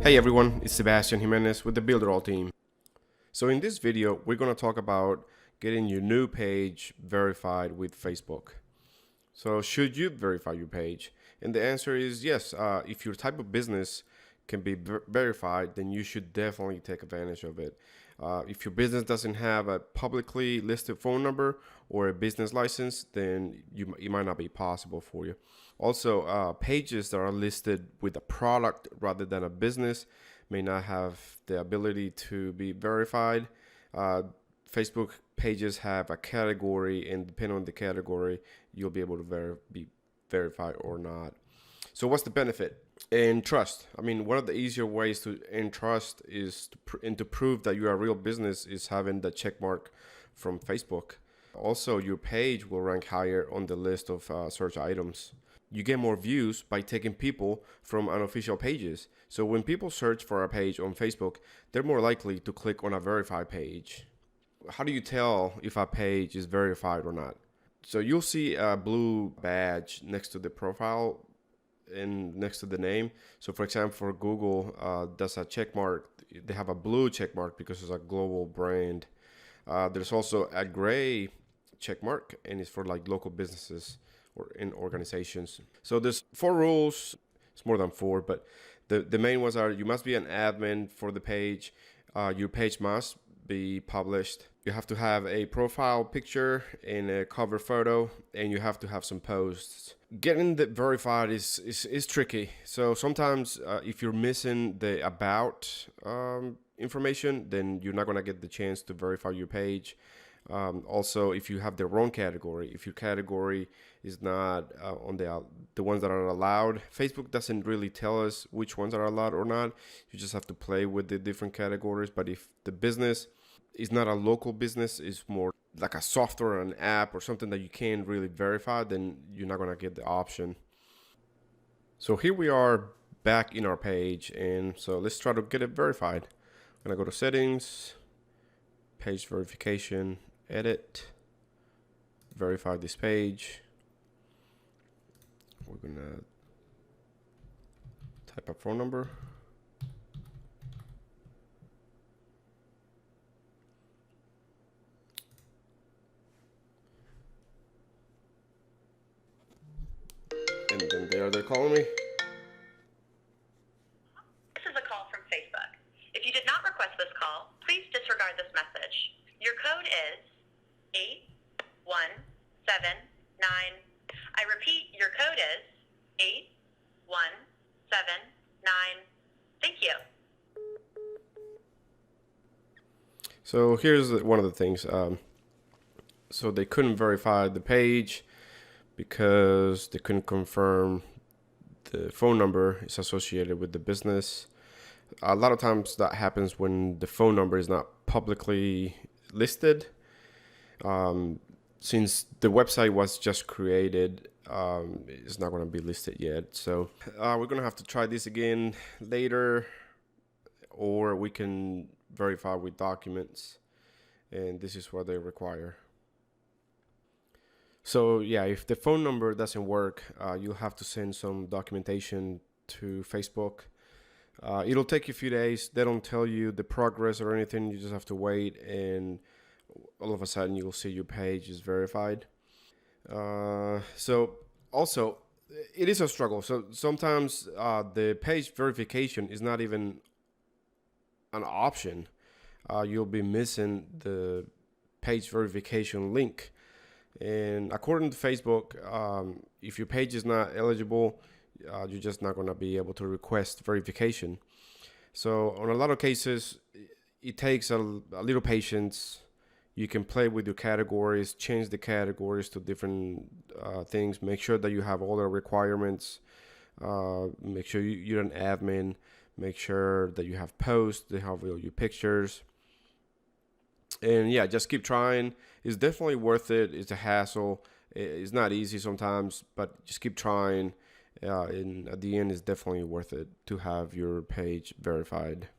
Hey everyone, it's Sebastian Jimenez with the Builderall team. So in this video, we're going to talk about getting your new page verified with Facebook. So should you verify your page? And the answer is yes. If your type of business can be verified, then you should definitely take advantage of it. If your business doesn't have a publicly listed phone number or a business license, then it might not be possible for you. Also, pages that are listed with a product rather than a business may not have the ability to be verified. Facebook pages have a category, and depending on the category, you'll be able to be verified or not. So what's the benefit? And trust. I mean, one of the easier ways to earn trust is to prove that you're a real business is having the check mark from Facebook. Also, your page will rank higher on the list of search items. You get more views by taking people from unofficial pages. So when people search for a page on Facebook, they're more likely to click on a verified page. How do you tell if a page is verified or not? So you'll see a blue badge next to the profile and next to the name. So for example, for Google, that's a check mark. They have a blue check mark because it's a global brand. There's also a gray check mark, and it's for like local businesses or in organizations. So there's 4 rules. It's more than 4, but the main ones are: you must be an admin for the page. Your page must be published. You have to have a profile picture and a cover photo, and you have to have some posts. Getting that verified is tricky. So sometimes if you're missing the about information, then you're not going to get the chance to verify your page. Also, if you have the wrong category, if your category is not on the ones that are allowed, Facebook doesn't really tell us which ones are allowed or not. You just have to play with the different categories. But if the business is not a local business, it's more like a software or an app or something that you can't really verify, then you're not going to get the option. So here we are back in our page, and so let's try to get it verified. I'm going to go to settings, page verification, edit, verify this page. We're going to type a phone number. And then they're calling me. This is a call from Facebook. If you did not request this call, please disregard this message. Your code is 8179. I repeat, your code is 8179. Thank you. So here's one of the things. So they couldn't verify the page because they couldn't confirm the phone number is associated with the business. A lot of times that happens when the phone number is not publicly listed. Since the website was just created, it's not going to be listed yet. So we're going to have to try this again later, or we can verify with documents, and this is what they require. So yeah, if the phone number doesn't work, you'll have to send some documentation to Facebook. It'll take you a few days. They don't tell you the progress or anything. You just have to wait, and all of a sudden you'll see your page is verified. So also, it is a struggle. So sometimes the page verification is not even an option. You'll be missing the page verification link. And according to Facebook, if your page is not eligible, you're just not going to be able to request verification. So on a lot of cases, it takes a little patience. You can play with your categories, change the categories to different things. Make sure that you have all the requirements. Make sure you're an admin. Make sure that you have posts, they have all your pictures. And yeah, just keep trying. It's definitely worth it. It's a hassle. It's not easy sometimes, but just keep trying. And at the end, it's definitely worth it to have your page verified.